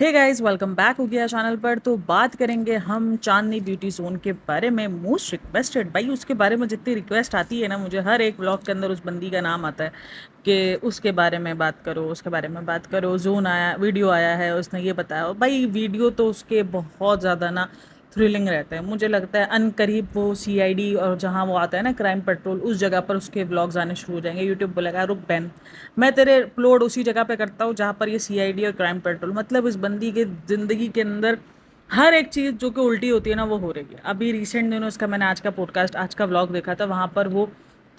Hey guys, welcome back हो गया channel पर। तो बात करेंगे हम चांदनी ब्यूटी जोन के बारे में। मोस्ट रिक्वेस्टेड भाई, उसके बारे में जितनी रिक्वेस्ट आती है ना, मुझे हर एक व्लॉग के अंदर उस बंदी का नाम आता है कि उसके बारे में बात करो, उसके बारे में बात करो। जोन आया, वीडियो आया है, उसने ये बताया। भाई वीडियो तो उसके बहुत ज़्यादा ना थ्रिलिंग रहते हैं। मुझे लगता है अनकरीब वो सीआईडी और जहाँ वो आता है ना क्राइम पेट्रोल, उस जगह पर उसके व्लॉग्स आने शुरू हो जाएंगे। यूट्यूब बोलेगा रुक बहन, मैं तेरे अपलोड उसी जगह पे करता हूँ जहाँ पर ये सीआईडी और क्राइम पेट्रोल, मतलब इस बंदी के ज़िंदगी के अंदर हर एक चीज़ जो कि उल्टी होती है ना, वो हो रही है। अभी रिसेंट दिनों इसका मैंने आज का पॉडकास्ट, आज का व्लॉग देखा था। वहाँ पर वो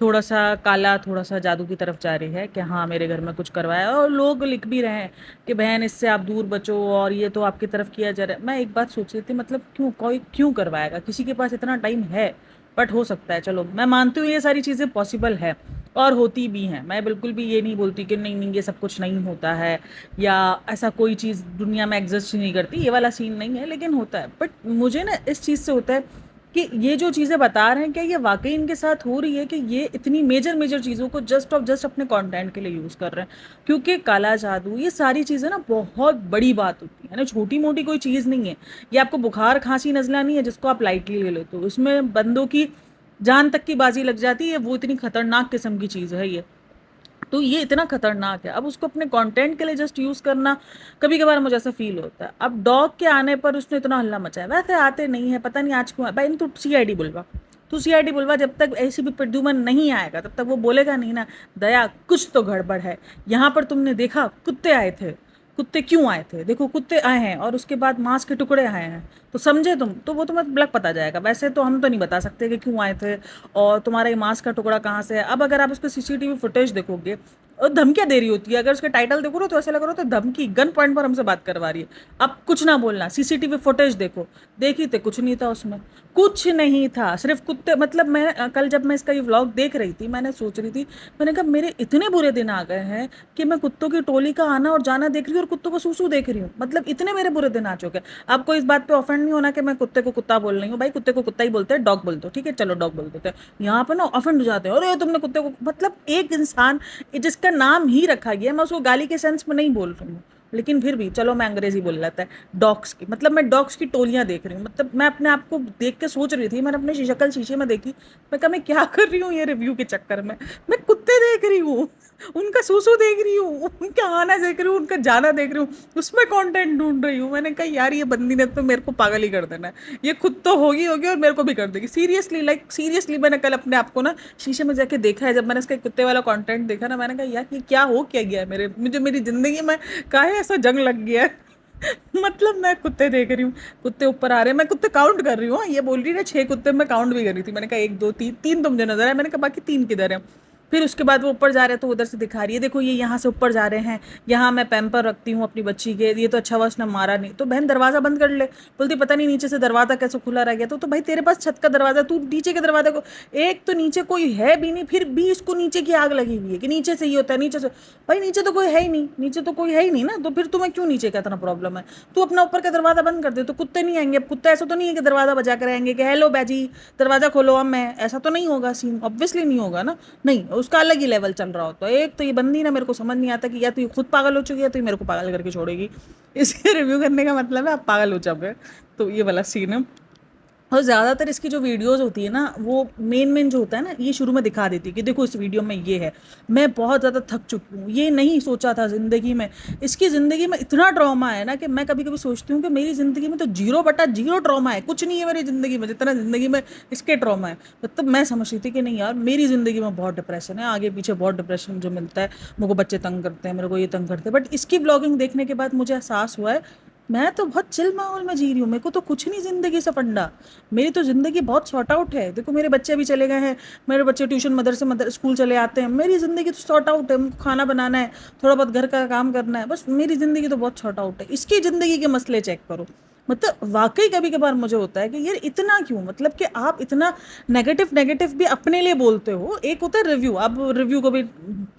थोड़ा सा काला, थोड़ा सा जादू की तरफ जा रही है कि हाँ मेरे घर में कुछ करवाया, और लोग लिख भी रहे हैं कि बहन इससे आप दूर बचो और ये तो आपकी तरफ किया जा रहा है। मैं एक बात सोच रही थी, मतलब क्यों कोई क्यों करवाएगा, किसी के पास इतना टाइम है। बट हो सकता है, चलो मैं मानती हूँ ये सारी चीज़ें पॉसिबल है और होती भी हैं। मैं बिल्कुल भी ये नहीं बोलती कि नहीं नहीं ये सब कुछ नहीं होता है या ऐसा कोई चीज़ दुनिया में एग्जिस्ट ही नहीं करती, ये वाला सीन नहीं है, लेकिन होता है। बट मुझे ना इस चीज़ से होता है कि ये जो चीज़ें बता रहे हैं, क्या ये वाकई इनके साथ हो रही है कि ये इतनी मेजर मेजर चीज़ों को जस्ट ऑफ जस्ट अपने कंटेंट के लिए यूज़ कर रहे हैं। क्योंकि काला जादू, ये सारी चीज़ें ना बहुत बड़ी बात होती है ना, छोटी मोटी कोई चीज़ नहीं है। ये आपको बुखार खांसी नजला नहीं है जिसको आप लाइटली ले लेते हो, इसमें बंदों की जान तक की बाजी लग जाती है। वो इतनी खतरनाक किस्म की चीज़ है ये। तो ये इतना खतरनाक है, अब उसको अपने कंटेंट के लिए जस्ट यूज करना, कभी कभार मुझे ऐसा फील होता है। अब डॉग के आने पर उसने इतना हल्ला मचाया, वैसे आते नहीं है, पता नहीं आज क्यों भाई। तू सीआईडी बुलवा, तू सीआईडी बुलवा, जब तक ऐसी भी प्रद्युमन नहीं आएगा तब तक वो बोलेगा नहीं ना दया कुछ तो गड़बड़ है। यहाँ पर तुमने देखा कुत्ते आए थे, कुत्ते क्यों आए थे, देखो कुत्ते आए हैं और उसके बाद मांस के टुकड़े आए हैं, तो समझे तुम, तो वो तुम्हें ब्लग पता जाएगा। वैसे तो हम तो नहीं बता सकते कि क्यों आए थे और तुम्हारा ये मांस का टुकड़ा कहाँ से है। अब अगर आप उसके सीसीटीवी फुटेज देखोगे और धमकियां दे रही होती है, अगर उसके टाइटल देखो ना तो ऐसा लग रहा होता है धमकी, गन पॉइंट पर हमसे बात करवा रही है। अब कुछ ना बोलना, सीसीटीवी फुटेज देखो, देखी थे कुछ नहीं था उसमें, कुछ नहीं था, सिर्फ कुत्ते। मतलब मैं कल जब मैं इसका ये व्लॉग देख रही थी, मैंने सोच रही थी, मैंने कहा मेरे इतने बुरे दिन आ गए हैं कि मैं कुत्तों की टोली का आना और जाना देख रही हूँ और कुत्तों को सूसू देख रही हूँ। मतलब इतने मेरे बुरे दिन आ चुके हैं। आपको इस बात पे ऑफेंड नहीं होना कि मैं कुत्ते को कुत्ता बोल रही हूँ, भाई कुत्ते को कुत्ता ही बोलते हैं, डॉग बोलते हो ठीक है, चलो डॉग बोल देते हैं। यहाँ पे ना ऑफेंड हो जाते हैं, अरे तुमने कुत्ते को, मतलब एक इंसान जिसका नाम ही रखा गया है, मैं उसको गाली के सेंस में नहीं बोल रही हूँ, लेकिन फिर भी चलो मैं अंग्रेजी बोल लेता है, डॉग्स की, मतलब मैं डॉग्स की टोलियां देख रही हूँ। मतलब मैं अपने आप को देख के सोच रही थी, मैंने अपने शक्ल शीशे में देखी, मैं कहा मैं क्या कर रही हूँ ये रिव्यू के चक्कर में। मैं कुत्ते देख रही हूँ, उनका सूसू देख रही हूँ, उनका आना देख रही हूँ, उनका जाना देख रही हूँ, उसमें कंटेंट ढूंढ रही हूँ। मैंने कहा यार ये बंदी ने तो मेरे को पागल ही कर देना है, ये खुद तो होगी होगी और मेरे को भी कर देगी सीरियसली। लाइक सीरियसली मैंने कल अपने आप को ना शीशे में जाके देखा है, जब मैंने इसका कुत्ते वाला कंटेंट देखा ना, मैंने कहा यार ये क्या हो क्या गया है मेरे, मुझे मेरी जिंदगी में काहे ऐसा जंग लग गया है। मतलब मैं कुत्ते देख रही हूँ, कुत्ते ऊपर आ रहे हैं, मैं कुत्ते काउंट कर रही हूँ। ये बोल रही है 6 कुत्ते, मैं काउंट भी कर रही थी। मैंने कहा 1 2 3, 3 तो मुझे नजर आया, मैंने कहा बाकी 3 किधर है। फिर उसके बाद वो ऊपर जा रहे हैं तो उधर से दिखा रही है, देखो ये यहाँ से ऊपर जा रहे हैं, यहाँ मैं पैम्पर रखती हूँ अपनी बच्ची के, ये तो अच्छा हुआ उसने मारा नहीं। तो बहन दरवाजा बंद कर ले, बोलती पता नहीं नीचे से दरवाजा कैसे खुला रह गया। तो भाई तेरे पास छत का दरवाजा, तू नीचे के दरवाजे को, एक तो नीचे कोई है भी नहीं, फिर भी इसको नीचे की आग लगी हुई है कि नीचे से ये होता है, नीचे से। भाई नीचे तो कोई है ही नहीं, नीचे तो कोई है ही नहीं ना, तो फिर तुम्हें क्यों नीचे का इतना प्रॉब्लम है। तू अपना ऊपर का दरवाजा बंद कर दे तो कुत्ते नहीं आएंगे। अब कुत्ता ऐसा तो नहीं है कि दरवाजा बजा कर आएंगे कि हेलो बैजी दरवाजा खोलो, अब मैं, ऐसा तो नहीं होगा सीन, ऑब्वियसली नहीं होगा ना। नहीं, उसका अलग ही लेवल चल रहा होता है। एक तो ये बंदी ना, मेरे को समझ नहीं आता कि या तो ये खुद पागल हो चुकी है तो ये मेरे को पागल करके छोड़ेगी। इसके रिव्यू करने का मतलब है आप पागल हो जाओगे। तो ये वाला सीन है। और ज़्यादातर इसकी जो वीडियोस होती है ना, वो मेन मेन जो होता है ना, ये शुरू में दिखा देती है कि देखो इस वीडियो में ये है। मैं बहुत ज़्यादा थक चुकी हूँ, ये नहीं सोचा था ज़िंदगी में, इसकी ज़िंदगी में इतना ट्रॉमा है ना कि मैं कभी कभी सोचती हूँ कि मेरी ज़िंदगी में तो 0/0 ट्रॉमा है, कुछ नहीं है मेरी ज़िंदगी में जितना ज़िंदगी में इसके ट्रॉमा है। तब मैं समझ रही थी कि नहीं यार मेरी ज़िंदगी में बहुत डिप्रेशन है, आगे पीछे बहुत डिप्रेशन मुझे मिलता है, मेरे को बच्चे तंग करते हैं, मेरे को ये तंग करते हैं। बट इसकी ब्लॉगिंग देखने के बाद मुझे एहसास हुआ है मैं तो बहुत चिल माहौल में जी रही हूँ, मेरे को तो कुछ नहीं जिंदगी से फंडा, मेरी तो ज़िंदगी बहुत सॉर्ट आउट है। देखो मेरे बच्चे अभी चले गए हैं, मेरे बच्चे ट्यूशन मदरसे स्कूल चले आते हैं, मेरी ज़िंदगी तो सॉर्ट आउट है। उनको खाना बनाना है, थोड़ा बहुत घर का काम करना है, बस मेरी ज़िंदगी तो बहुत सॉर्ट आउट है। इसकी ज़िंदगी के मसले चेक करो। मतलब वाकई कभी कभार मुझे होता है कि यार इतना क्यों, मतलब कि आप इतना नेगेटिव नेगेटिव भी अपने लिए बोलते हो। एक होता है रिव्यू, अब रिव्यू को भी,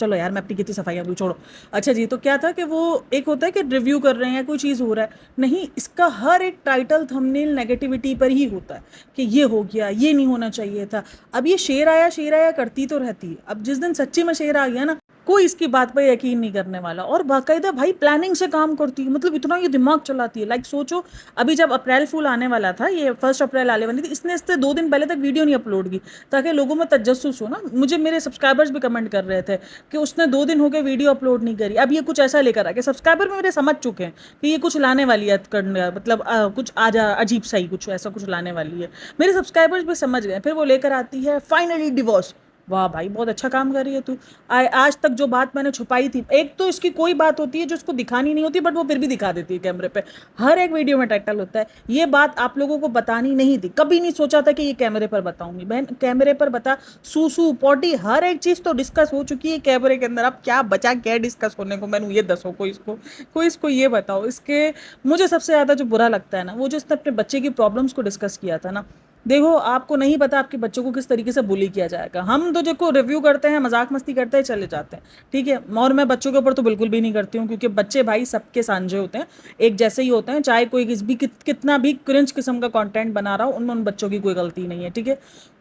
चलो यार मैं अपनी कितनी सफाई अभी छोड़ो। अच्छा जी, तो क्या था कि वो एक होता है कि रिव्यू कर रहे हैं, कोई चीज़ हो रहा है, नहीं इसका हर एक टाइटल थंबनेल नेगेटिविटी पर ही होता है कि ये हो गया, ये नहीं होना चाहिए था। अब ये शेर आया करती तो रहती है। अब जिस दिन सच्ची में शेर आ गया ना, कोई इसकी बात पे यकीन नहीं करने वाला। और बाकायदा भाई प्लानिंग से काम करती है, मतलब इतना ये दिमाग चलाती है। लाइक सोचो, अभी जब अप्रैल फूल आने वाला था, ये 1 अप्रैल आने वाली थी, इसने इससे 2 दिन पहले तक वीडियो नहीं अपलोड की ताकि लोगों में तजस्सुस हो ना। मुझे मेरे सब्सक्राइबर्स भी कमेंट कर रहे थे कि उसने 2 दिन हो गए वीडियो अपलोड नहीं करी। अब ये कुछ ऐसा लेकर आ गया, सब्सक्राइबर मेरे समझ चुके हैं कि ये कुछ लाने वाली है करने, मतलब कुछ आज अजीब सा ही कुछ ऐसा कुछ लाने वाली है। मेरे सब्सक्राइबर्स भी समझ गए। फिर वो लेकर आती है फाइनली डिवोर्स। वाह भाई, बहुत अच्छा काम कर रही है तू। आज तक जो बात मैंने छुपाई थी, एक तो इसकी कोई बात होती है जो उसको दिखानी नहीं होती, बट वो फिर भी दिखा देती है कैमरे पे। हर एक वीडियो में टाइटल होता है ये बात आप लोगों को बतानी नहीं थी, कभी नहीं सोचा था कि ये कैमरे पर बताऊंगी। बहन कैमरे पर बता, सूसू पॉटी हर एक चीज तो डिस्कस हो चुकी है कैमरे के अंदर। अब क्या बचा, क्या डिस्कस होने को? मैंने ये दसो कोई इसको ये बताओ। इसके मुझे सबसे ज्यादा जो बुरा लगता है ना, वो जो इसने अपने बच्चे की प्रॉब्लम्स को डिस्कस किया था ना। देखो, आपको नहीं पता आपके बच्चों को किस तरीके से बुली किया जाएगा। हम तो देखो रिव्यू करते हैं, मजाक मस्ती करते हैं, चले जाते हैं, ठीक है। और मैं बच्चों के ऊपर तो बिल्कुल भी नहीं करती हूँ, क्योंकि बच्चे भाई सबके सांझे होते हैं, एक जैसे ही होते हैं। चाहे कोई कितना भी क्रिंज किस्म का कंटेंट बना रहा हो, उनमें उन बच्चों की कोई गलती नहीं है, ठीक है।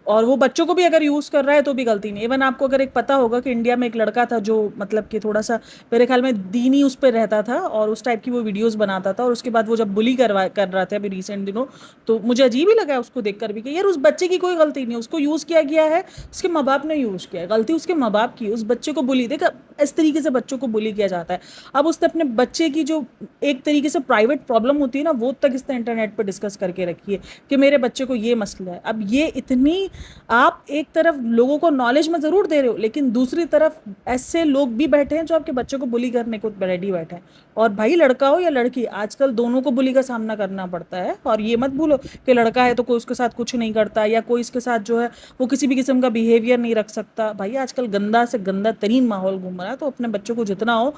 और वो बच्चों को भी अगर यूज कर रहा है तो भी गलती नहीं। इवन आपको अगर एक पता होगा कि इंडिया में एक लड़का था जो मतलब कि थोड़ा सा मेरे ख्याल में दीनी उस पर रहता था, और उस टाइप की वो वीडियोस बनाता था, और उसके बाद वो जब बुली कर रहा था अभी रिसेंट दिनों, तो मुझे अजीब ही लगा उसको देखकर भी कि यार उस बच्चे की कोई गलती नहीं है, उसको यूज किया गया है, उसके माँ बाप ने यूज किया है। गलती उसके माँ बाप की, उस बच्चे को बुली देखा, इस तरीके से बच्चों को बुली किया जाता है। अब उसने अपने बच्चे की जो एक तरीके से प्राइवेट प्रॉब्लम होती है ना, वो तक इसने इंटरनेट पर डिस्कस करके रखी है कि मेरे बच्चे को ये मसला है। अब ये इतनी, आप एक तरफ लोगों को नॉलेज में जरूर दे रहे हो, लेकिन दूसरी तरफ ऐसे लोग भी बैठे हैं जो आपके बच्चे को बुली करने को रेडी बैठे हैं। और भाई लड़का हो या लड़की, आजकल दोनों को बुली का सामना करना पड़ता है। और ये मत भूलो कि लड़का है तो कोई उसके साथ कुछ नहीं करता, या कोई इसके साथ जो है वो किसी भी किस्म का बिहेवियर नहीं रख सकता। भाई आजकल गंदा से गंदा तरीन माहौल घूम रहा है, तो अपने बच्चों को जितना हो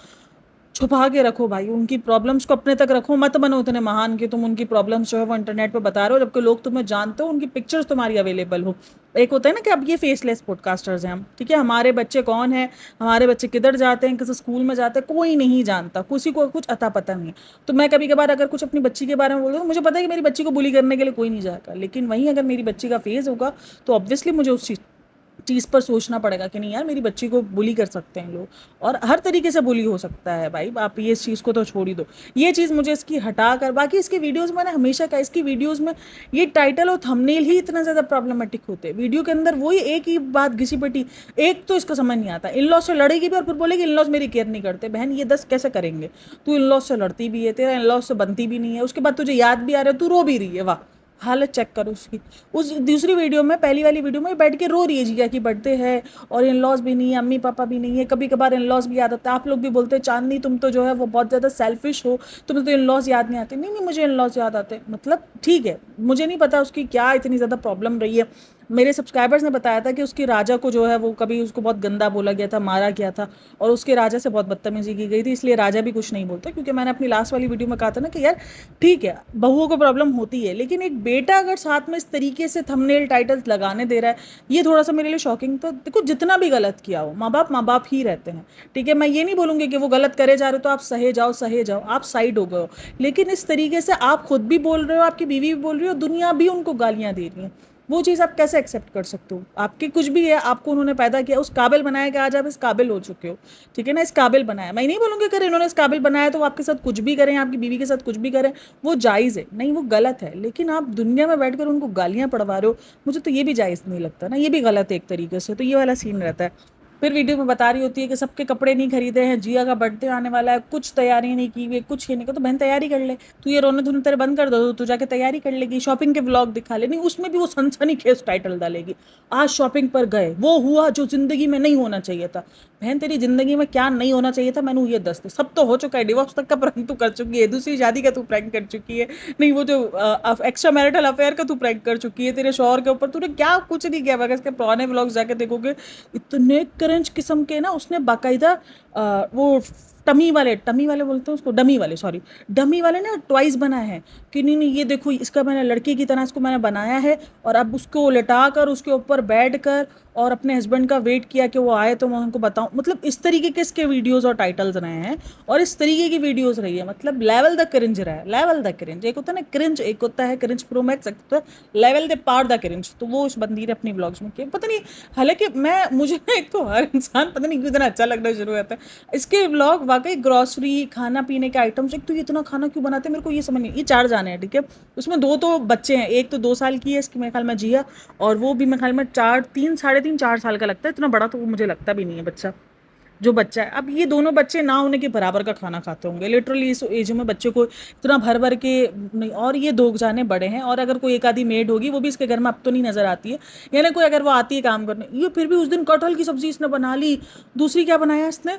छुपा के रखो भाई। उनकी प्रॉब्लम्स को अपने तक रखो, मत बनो इतने महान कि तुम उनकी प्रॉब्लम्स जो है वो इंटरनेट पे बता रहे हो, जबकि लोग तुम्हें जानते हो, उनकी पिक्चर्स तुम्हारी अवेलेबल हो। एक होता है ना कि अब ये फेसलेस पॉडकास्टर्स हैं हम, ठीक है। हमारे बच्चे कौन है, हमारे बच्चे किधर जाते हैं, किस स्कूल में जाते हैं, कोई नहीं जानता, किसी को कुछ अता पता नहीं है। तो मैं कभी कभार अगर कुछ अपनी बच्ची के बारे में बोल रहा हूँ, मुझे पता है कि मेरी बच्ची को बुली करने के लिए कोई नहीं जाएगा, लेकिन वहीं अगर मेरी बच्ची का फेज होगा तो ऑब्वियसली मुझे उस चीज़ पर सोचना पड़ेगा कि नहीं यार, मेरी बच्ची को बुली कर सकते हैं लोग, और हर तरीके से बुली हो सकता है भाई। आप ये इस चीज़ को तो छोड़ ही दो। ये चीज़ मुझे इसकी हटा कर, बाकी इसकी वीडियोस मैंने हमेशा कहा, इसकी वीडियोस में ये टाइटल और थंबनेल ही इतना ज़्यादा प्रॉब्लमेटिक होते हैं। वीडियो के अंदर वही एक ही बात घिसी पिटी, एक तो इसको समझ नहीं आता, इन लॉज से लड़ेगी भी और फिर बोलेगी इन लॉज मेरी केयर नहीं करते। बहन ये 10 कैसे करेंगे? तू इन लॉज से लड़ती भी है, तेरा इन लॉज से बनती भी नहीं है, उसके बाद तुझे याद भी आ रहा है, तू रो भी रही है। वाह, हालत चेक करो उसकी। उस दूसरी वीडियो में, पहली वाली वीडियो में बैठ के रो रही है जिया की बर्थडे है और इन लॉज भी नहीं है, अम्मी पापा भी नहीं है। कभी कभार इन लॉज भी याद आता है। आप लोग भी बोलते हैं चांदनी तुम तो जो है वो बहुत ज़्यादा सेल्फिश हो, तुम्हें तो इन लॉज याद नहीं आते। नहीं नहीं, मुझे इन लॉज याद आते, मतलब ठीक है, मुझे नहीं पता उसकी क्या इतनी ज़्यादा प्रॉब्लम रही है। मेरे सब्सक्राइबर्स ने बताया था कि उसकी राजा को जो है वो कभी उसको बहुत गंदा बोला गया था, मारा गया था, और उसके राजा से बहुत बदतमीजी की गई थी, इसलिए राजा भी कुछ नहीं बोलता। क्योंकि मैंने अपनी लास्ट वाली वीडियो में कहा था ना कि यार ठीक है, बहुओं को प्रॉब्लम होती है, लेकिन एक बेटा अगर साथ में इस तरीके से थंबनेल टाइटल्स लगाने दे रहा है, ये थोड़ा सा मेरे लिए शॉकिंग। तो देखो, जितना भी गलत किया हो, माँ बाप ही रहते हैं, ठीक है। मैं ये नहीं बोलूँगी कि वो गलत करे जा रहे हो तो आप सहे जाओ, आप साइड हो गए हो, लेकिन इस तरीके से आप खुद भी बोल रहे हो, आपकी बीवी भी बोल रही हो, दुनिया भी उनको गालियाँ दे रही है, वो चीज़ आप कैसे एक्सेप्ट कर सकते हो? आपके कुछ भी है, आपको उन्होंने पैदा किया, उस काबिल बनाया कि आज आप इस काबिल हो चुके हो, ठीक है ना। इस काबिल बनाया, मैं नहीं बोलूँगी अगर इन्होंने इस काबिल बनाया तो वो आपके साथ कुछ भी करें, आपकी बीवी के साथ कुछ भी करें, वो जायज़ है, नहीं वो गलत है। लेकिन आप दुनिया में बैठकर उनको गालियाँ पड़वा रहे हो, मुझे तो ये भी जायज़ नहीं लगता ना, ये भी गलत है एक तरीके से। तो ये वाला सीन रहता है। फिर वीडियो में बता रही होती है कि सबके कपड़े नहीं खरीदे हैं, जिया का बर्थडे आने वाला है, कुछ तैयारी नहीं की हुई, कुछ ये नहीं कर। तो बहन तैयारी कर ले, तू ये रोने धोने तेरे बंद कर दो, तू जाके तैयारी कर लेगी, शॉपिंग के व्लॉग दिखा ले। नहीं, उसमें भी वो सनसनीखेज टाइटल डालेगी, आज शॉपिंग पर गए, वो हुआ जो जिंदगी में नहीं होना चाहिए था। बहन तेरी जिंदगी में क्या नहीं होना चाहिए था, मैंने ये दस दे, सब तो हो चुका है। डिवोर्स तक का प्रैंक तू कर चुकी है, दूसरी शादी का तू प्रैंक कर चुकी है, नहीं वो जो एक्स्ट्रा मैरिटल अफेयर का तू प्रैंक कर चुकी है, तेरे शौहर के ऊपर तूने क्या कुछ नहीं किया। अगर इसके पुराने व्लॉग्स जाके देखोगे, इतने करंज किस्म के ना, उसने बाकायदा वो टमी वाले बोलते हैं उसको, डमी वाले, सॉरी, डमी वाले ने ट्वाइस बनाए हैं कि नहीं नहीं ये देखो इसका मैंने लड़के की तरह इसको मैंने बनाया है, और अब उसको लिटा कर उसके ऊपर बैठ कर और अपने हस्बैंड का वेट किया कि वो आए तो मैं उनको बताऊं। मतलब इस तरीके के इसके वीडियोस और टाइटल्स रहे हैं, और इस तरीके की वीडियोस रही है, मतलब लेवल द क्रिंज रहा है, लेवल द क्रिंज। एक होता है ना क्रिंज, एक होता है क्रिंज प्रो मैक्स, एक होता है लेवल द पार द क्रिंज। तो वो उस बंदी ने अपनी व्लॉग्स में किया, पता नहीं, हालांकि मैं मुझे ना एक तो हर इंसान पता नहीं क्यों इतना अच्छा लगना शुरू होता है इसके व्लॉग, वाकई ग्रॉसरी खाना पीने के आइटम्स। एक तो ये इतना खाना क्यों बनाते हैं मेरे को ये समझ नहीं। ये 4 जाने हैं, ठीक है, उसमें 2 तो बच्चे हैं, एक तो 2 साल की है इसकी मेरे ख्याल में जिया, और वो भी मेरे ख्याल में 3 साढ़े 3 4 साल का लगता है, इतना बड़ा तो वो मुझे लगता भी नहीं है बच्चा, जो बच्चा है। अब ये दोनों बच्चे ना होने के बराबर का खाना खाते होंगे लिटरली इस एज में, बच्चे को इतना भर भर के नहीं। और ये 2 जाने बड़े हैं, और अगर कोई एक आधी मेड होगी वो भी इसके घर में अब तो नहीं नजर आती है, यानी कोई अगर वो आती है काम करने, ये फिर भी उस दिन कटहल की सब्जी इसने बना ली। दूसरी क्या बनाया इसने,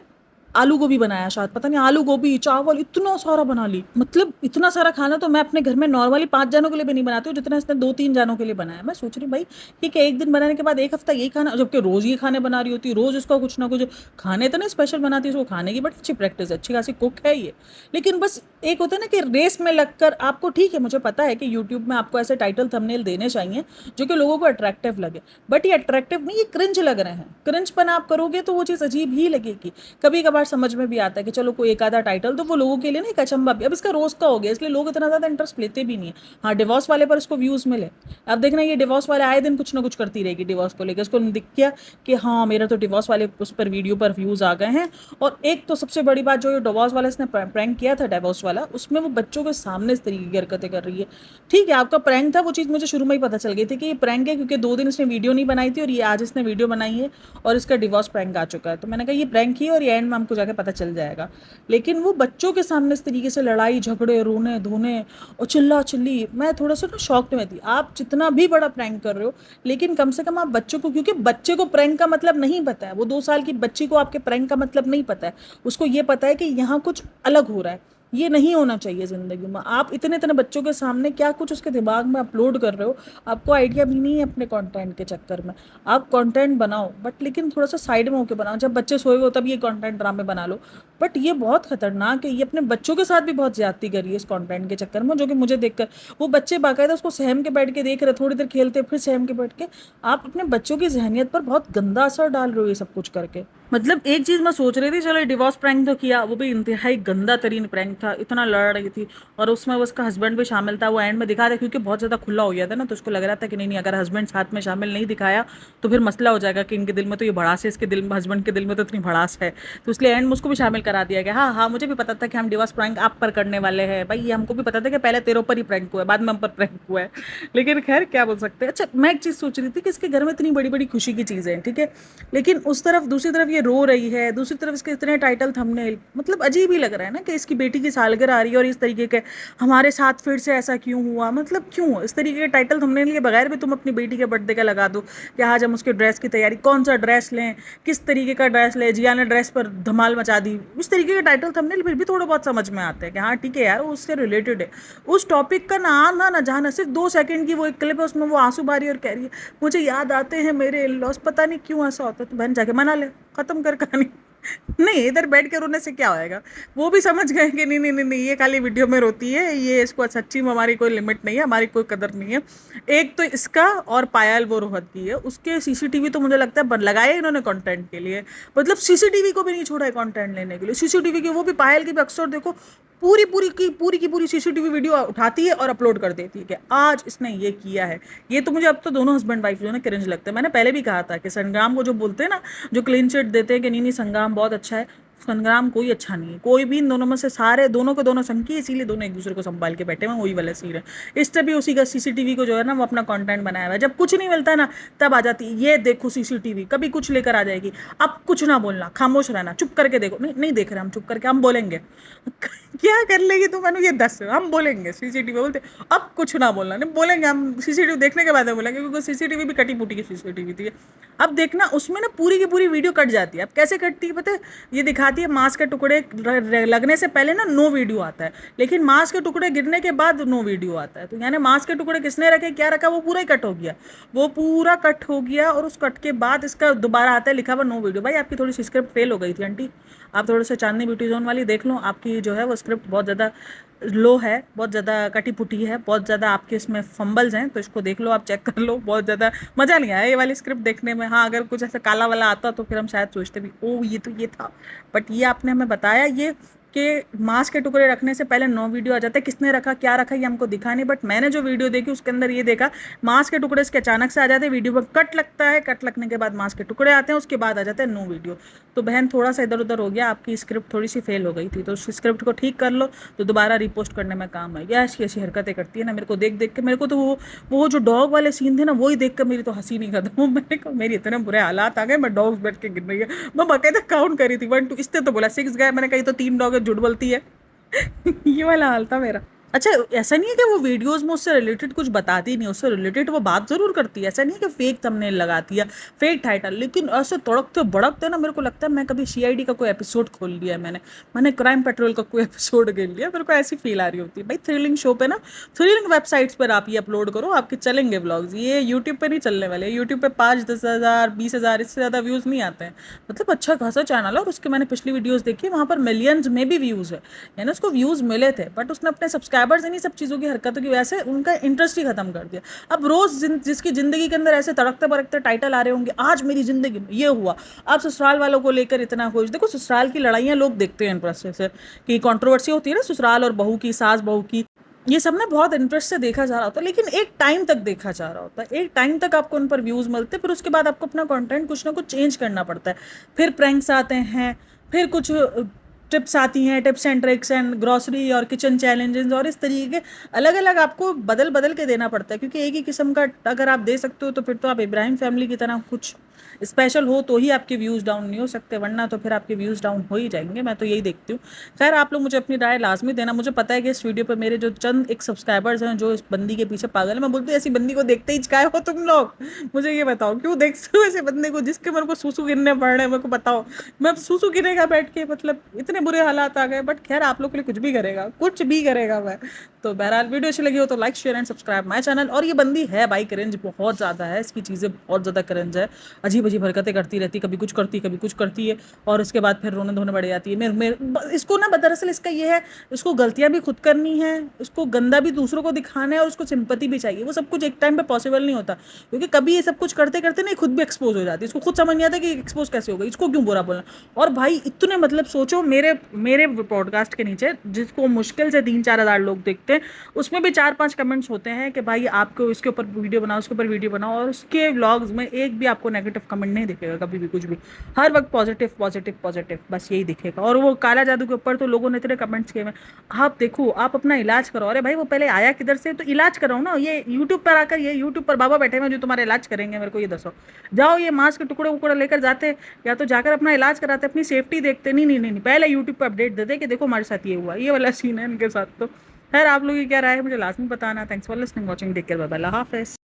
आलू गोभी बनाया शायद, पता नहीं, आलू गोभी चावल इतना सारा बना ली। मतलब इतना सारा खाना तो मैं अपने घर में नॉर्मली 5 जनों के लिए भी नहीं बनाती हूँ जितना इसने 2-3 जनों के लिए बनाया। मैं सोच रही भाई ठीक है, एक दिन बनाने के बाद एक हफ्ता यही खाना, जबकि रोज ये खाने बना रही होती, रोज उसका कुछ ना कुछ खाने तो नहीं स्पेशल बनाती, उसको खाने की बड़ी अच्छी प्रैक्टिस है, अच्छी खासी कुक है ये। लेकिन बस एक होता है ना कि रेस में लगकर आपको, ठीक है मुझे पता है कि यूट्यूब में आपको ऐसे टाइटल थंबनेल देने चाहिए जो कि लोगों को अट्रैक्टिव लगे, बट ये अट्रैक्टिव नहीं, ये क्रिंज लग रहे हैं। क्रिंजपन आप करोगे तो वो चीज़ अजीब ही लगेगी। कभी कभार समझ में भी आता है कि चलो कोई एक आधा टाइटल तो वो लोगों के लिए ना एक अचंबा भी, अब इसका रोज का हो गया इसलिए लोग इतना ज्यादा इंटरेस्ट लेते भी नहीं है। हाँ, डिवोर्स वाले पर इसको व्यूज मिले। अब देखना ये डिवोर्स वाले आए दिन कुछ ना कुछ करती रहेगी डिवोर्स को लेकर, इसको दिख गया कि हाँ मेरा तो डिवोर्स वाले उस पर वीडियो पर व्यूज आ गए हैं। और एक तो सबसे बड़ी बात, जो ये डिवोर्स वाले इसने प्रैंक किया था डिवोर्स वाला, उसमें वो बच्चों के सामने इस तरीके की हरकतें कर रही है। ठीक है आपका प्रैंक था, वो चीज़ मुझे शुरू में ही पता चल गई थी कि ये प्रैंक है, क्योंकि 2 दिन इसने वीडियो नहीं बनाई थी और ये आज इसने वीडियो बनाई है और इसका डिवोर्स प्रैंक आ चुका है। तो मैंने कहा ये प्रैंक ही है और ये एंड में हमको जाके पता चल जाएगा। लेकिन वो बच्चों के सामने इस तरीके से लड़ाई झगड़े रोने धोने और चिल्ला चिल्ली, मैं थोड़ा सा ना शॉक्ड में थी। आप जितना भी बड़ा प्रैंक कर रहे हो, लेकिन कम से कम आप बच्चों को, क्योंकि बच्चे को प्रैंक का मतलब नहीं पता है, वो 2 साल की बच्ची को आपके प्रैंक का मतलब नहीं पता है, उसको ये पता है कि यहाँ कुछ अलग हो रहा है। ये नहीं होना चाहिए ज़िंदगी में। आप इतने इतने बच्चों के सामने क्या कुछ उसके दिमाग में अपलोड कर रहे हो, आपको आइडिया भी नहीं है अपने कंटेंट के चक्कर में। आप कंटेंट बनाओ बट लेकिन थोड़ा सा साइड में होकर बनाओ, जब बच्चे सोए हो तब ये कंटेंट ड्रामे बना लो। बट ये बहुत खतरनाक है, ये अपने बच्चों के साथ भी बहुत ज्यादती कर रही है इस कंटेंट के चक्कर में, जो कि मुझे देखकर वो बच्चे बाकायदा उसको सहम के बैठ के देख रहे, थोड़ी देर खेलते फिर सहम के बैठ के। आप अपने बच्चों की जहनियत पर बहुत गंदा असर डाल रहे हो ये सब कुछ करके। मतलब एक चीज मैं सोच रही थी, चलो डिवोर्स प्रैंक तो किया, वो भी इंतहाई गंदा तरीन प्रैंक था, इतना लड़ रही थी और उसमें उसका हस्बैंड भी शामिल था। वो एंड में दिखा था क्योंकि बहुत ज़्यादा खुला हो गया था ना, तो उसको लग रहा था कि नहीं नहीं अगर हस्बैंड साथ में शामिल नहीं दिखाया तो फिर मसला हो जाएगा कि इनके दिल में तो ये भड़ास है, इसके दिल में, हस्बैंड के दिल में तो इतनी भड़ास है। तो इसलिए एंड में उसको भी शामिल करा दिया गया। हाँ हाँ, मुझे भी पता था कि हम डिवोर्स प्रैंक आप पर करने वाले हैं भाई, ये हमको भी पता था कि पहले तेरे ऊपर ही प्रैंक हुआ है, बाद में हम पर प्रैंक हुआ है। लेकिन खैर क्या बोल सकते हैं। अच्छा, मैं एक चीज़ सोच रही थी कि इसके घर में इतनी बड़ी बड़ी खुशी की चीज़ें हैं, ठीक है, लेकिन उस तरफ दूसरी तरफ ये रो रही है, दूसरी तरफ इसके इतने टाइटल थंबनेल, मतलब अजीब ही लग रहा है ना कि इसकी बेटी की सालगिरह आ रही है और इस तरीके के हमारे साथ फिर से ऐसा क्यों हुआ। मतलब क्यों इस तरीके के टाइटल थंबनेल के बगैर भी तुम अपनी बेटी के बर्थडे का लगा दो कि आज हम उसके ड्रेस की तैयारी, कौन सा ड्रेस लें, किस तरीके का ड्रेस लें, जिया ने ड्रेस पर धमाल मचा दी। इस तरीके के टाइटल थंबनेल फिर भी थोड़ा बहुत समझ में आते हैं कि हाँ ठीक है यार वो उससे रिलेटेड है, उस टॉपिक का ना आना ना जाना। सिर्फ 2 सेकंड की वो एक क्लिप है, उसमें वो आंसू बारी और कह रही है मुझे याद आते हैं मेरे लॉस, पता नहीं क्यों ऐसा होता है। तो बहन जाके मना ले, खत्म कर कहानी। नहीं, इधर बैठ के रोने से क्या होएगा। वो भी समझ गए कि नहीं नहीं नहीं नहीं ये खाली वीडियो में रोती है, ये इसको सच्ची में हमारी कोई लिमिट नहीं है, हमारी कोई कदर नहीं है। एक तो इसका और पायल वो रोहत की है, उसके सीसीटीवी तो मुझे लगता है लगाए इन्होंने कंटेंट के लिए, मतलब सीसीटीवी को भी नहीं छोड़ा है कंटेंट लेने के लिए। सीसीटीवी की वो भी पायल की भी अक्सर देखो पूरी की पूरी सीसीटीवी वीडियो उठाती है और अपलोड कर देती है कि आज इसने ये किया है। ये तो मुझे अब तो दोनों हस्बैंड वाइफ जो है क्रिंज लगते हैं। मैंने पहले भी कहा था कि संग्राम को जो बोलते हैं ना, जो क्लीन चिट देते हैं कि नहीं नहीं संग्राम बहुत अच्छा है, संग्राम कोई अच्छा नहीं है, कोई भी इन दोनों में से, सारे दोनों के दोनों संकी, इसीलिए दोनों एक दूसरे को संभाल के बैठे हैं, वही वाला सीन है। इससे भी उसी का सीसीटीवी को जो है ना वो अपना कंटेंट बनाया हुआ है, जब कुछ नहीं मिलता है ना तब आ जाती है ये देखो सीसीटीवी, कभी कुछ लेकर आ जाएगी। अब कुछ ना बोलना, खामोश रहना, चुप करके देखो। नहीं नहीं देख रहे हम, चुप करके हम बोलेंगे। क्या कर लेगी तू, मैंने ये 10 हम बोलेंगे सीसीटीवी बोलते, अब कुछ ना बोलना, नहीं बोलेंगे हम, सीसीटीवी देखने के बाद बोलेंगे, क्योंकि सीसीटीवी भी कटी पुटी की सीसीटीवी थी। अब देखना उसमें ना पूरी की पूरी वीडियो कट जाती है। अब कैसे कटती है पता है, ये दिखा दिखाती है मांस के टुकड़े लगने से पहले ना नो वीडियो आता है, लेकिन मांस के टुकड़े गिरने के बाद नो वीडियो आता है। तो यानी मांस के टुकड़े किसने रखे, क्या रखा, वो पूरा ही कट हो गया, वो पूरा कट हो गया, और उस कट के बाद इसका दोबारा आता है लिखा हुआ नो वीडियो। भाई आपकी थोड़ी सी स्क्रिप्ट फेल हो गई थी आंटी, आप थोड़े से चांदनी ब्यूटी जोन वाली देख लो, आपकी जो है वो स्क्रिप्ट बहुत ज़्यादा लो है, बहुत ज़्यादा कटी पुटी है, बहुत ज़्यादा आपके इसमें फंबल्स हैं, तो इसको देख लो, आप चेक कर लो, बहुत ज़्यादा मज़ा नहीं आया ये वाली स्क्रिप्ट देखने में। हाँ, अगर कुछ ऐसा काला वाला आता तो फिर हम शायद सोचते भी ओ ये तो ये था, बट ये आपने हमें बताया ये कि मांस के टुकड़े रखने से पहले नो वीडियो आ जाता है। किसने रखा, क्या रखा, ये हमको दिखा नहीं, बट मैंने जो वीडियो देखी उसके अंदर ये देखा मांस के टुकड़े इसके अचानक से आ जाते हैं, वीडियो में कट लगता है, कट लगने के बाद मांस के टुकड़े आते हैं, उसके बाद आ जाता है नो वीडियो। तो बहन थोड़ा सा इधर उधर हो गया, आपकी स्क्रिप्ट थोड़ी सी फेल हो गई थी, तो उस स्क्रिप्ट को ठीक कर लो तो दोबारा रिपोस्ट करने में काम आएगी। ऐसी ऐसी हरकतें करती है ना, मेरे को देख देख के, मेरे को तो वो जो डॉग वाले सीन थे ना, वही देख कर मेरी तो हंसी नहीं खत्म। मैंने कहा मेरी इतने बुरे हालात आ गए, मैं डॉग्स बैठ के गिर रही है, मैं बाकायदा काउंट करी थी 1 2, इसने तो बोला 6 गए, मैंने कही तो 3 डॉग है, झूठ बोलती है। ये वाला हाल था मेरा। अच्छा, ऐसा नहीं है कि वो वीडियोस में उससे रिलेटेड कुछ बताती नहीं, उससे रिलेटेड वो बात जरूर करती है, ऐसा नहीं है कि फेक थंबनेल लगाती है, फेक टाइटल, लेकिन ऐसे तड़कते भड़कते ना, मेरे को लगता है मैं कभी सीआईडी का कोई एपिसोड खोल लिया है, मैंने क्राइम पेट्रोल का कोई एपिसोड खेल लिया, मेरे को ऐसी फील आ रही होती है। भाई थ्रिलिंग शो पे ना, थ्रिलिंग वेबसाइट्स पर आप ये अपलोड करो, आपके चलेंगे व्लॉग्स, ये यूट्यूब पे नहीं चलने वाले। यूट्यूब पे 5-10 हज़ार 20 हज़ार इससे ज़्यादा व्यूज़ नहीं आते हैं, मतलब अच्छा खासा चैनल है, और उसके मैंने पिछली वीडियोज़ देखी, वहाँ पर मिलियंस में भी व्यूज़ है, यानी उसको व्यूज़ मिले थे, बट उसने अपने सब्सक्राइबर्स इन्हीं सब चीज़ों की हरकतों की वजह से उनका इंटरेस्ट ही खत्म कर दिया। अब रोज जिसकी जिंदगी के अंदर ऐसे तड़कते भड़कते टाइटल आ रहे होंगे, आज मेरी जिंदगी में ये हुआ, आप ससुराल वालों को लेकर इतना खुश, देखो ससुराल की लड़ाइयाँ लोग देखते हैं इंटरेस्ट से, कि कंट्रोवर्सी होती है ना ससुराल और बहू की, सास बहू की, ये सब ना बहुत इंटरेस्ट से देखा जा रहा होता है, लेकिन एक टाइम तक देखा जा रहा होता है, एक टाइम तक आपको उन पर व्यूज़ मिलते हैं, फिर उसके बाद आपको अपना कंटेंट कुछ ना कुछ चेंज करना पड़ता है, फिर प्रैंक्स आते हैं, फिर कुछ टिप्स आती हैं, tips and tricks and grocery और किचन चैलेंजेस, और इस तरीके के अलग अलग आपको बदल बदल के देना पड़ता है, क्योंकि एक ही किस्म का अगर आप दे सकते हो तो फिर तो आप इब्राहिम फैमिली की तरह कुछ स्पेशल हो तो ही आपके व्यूज़ डाउन नहीं हो सकते, वरना तो फिर आपके व्यूज़ डाउन हो ही जाएंगे, मैं तो यही देखती हूँ। खैर आप लोग मुझे अपनी राय लाजमी देना, मुझे पता है कि इस वीडियो पर मेरे जो चंद एक सब्सक्राइबर्स हैं जो इस बंदी के पीछे पागल है, मैं बोलती हूँ ऐसी बंदी को देखते ही चिकाए हो तुम लोग, मुझे ये बताओ क्यों देखते हो ऐसे बंदे को जिसके मेरे को सूसू गिरने पड़ रहे हैं, मेरे को बताओ, मैं अब सूसू गिरेगा बैठ के, मतलब इतने बुरे हालात आ गए, बट खैर आप लोग के लिए कुछ भी करेगा, कुछ भी करेगा मैं। तो बहरहाल वीडियो अच्छी लगी हो तो like share and subscribe my channel. और ये बंदी है भाई क्रिंज बहुत ज़्यादा है, इसकी चीज़ें बहुत ज़्यादा क्रिंज है, अजीब अजीब हरकतें करती रहती, कभी कुछ करती कभी कुछ करती है, और उसके बाद फिर रोने धोने बढ़ जाती है। इसको ना दरअसल इसका ये है, इसको गलतियाँ भी खुद करनी है, इसको गंदा भी दूसरों को दिखाना है, और उसको सिंपैथी भी चाहिए, वो सब कुछ एक टाइम पे पॉसिबल नहीं होता, क्योंकि कभी ये सब कुछ करते करते नहीं खुद भी एक्सपोज हो जाती है, इसको खुद समझ नहीं आता कि एक्सपोज कैसे होगा, इसको क्यों बुरा बोलना। और भाई इतने मतलब सोचो, मेरे मेरे पॉडकास्ट के नीचे जिसको मुश्किल से 3-4 हज़ार लोग देखते हैं, उसमें भी 4-5 कमेंट्स होते हैं कि भाई आपको इसके ऊपर वीडियो बनाओ, उसके ऊपर वीडियो बनाओ, और उसके व्लॉग्स में एक भी आपको नेगेटिव कमेंट नहीं दिखेगा कभी भी, कुछ भी, हर वक्त पॉजिटिव पॉजिटिव पॉजिटिव, बस यही दिखेगा। और वो काला जादू के ऊपर तो लोगों ने इतने कमेंट्स किए हैं, आप देखो आप अपना इलाज करो, अरे भाई वो पहले आया किधर से, तो इलाज कराओ ना, ये यूट्यूब पर आकर, ये यूट्यूब पर बाबा बैठे हुए जो तुम्हारा इलाज करेंगे, मेरे को ये दसो, जाओ ये मांस के टुकड़े उकड़े लेकर जाते, या तो जाकर अपना इलाज कराते, अपनी सेफ्टी देखते, नहीं नहीं नहीं, पहले यूट्यूब पर अपडेट देते कि देखो हमारे साथ ये हुआ, ये वाला सीन है इनके साथ। तो खैर आप लोग की क्या राय है मुझे लाजमी बताना। Thanks for listening watching, take care, bye bye, Allah हाफिज़।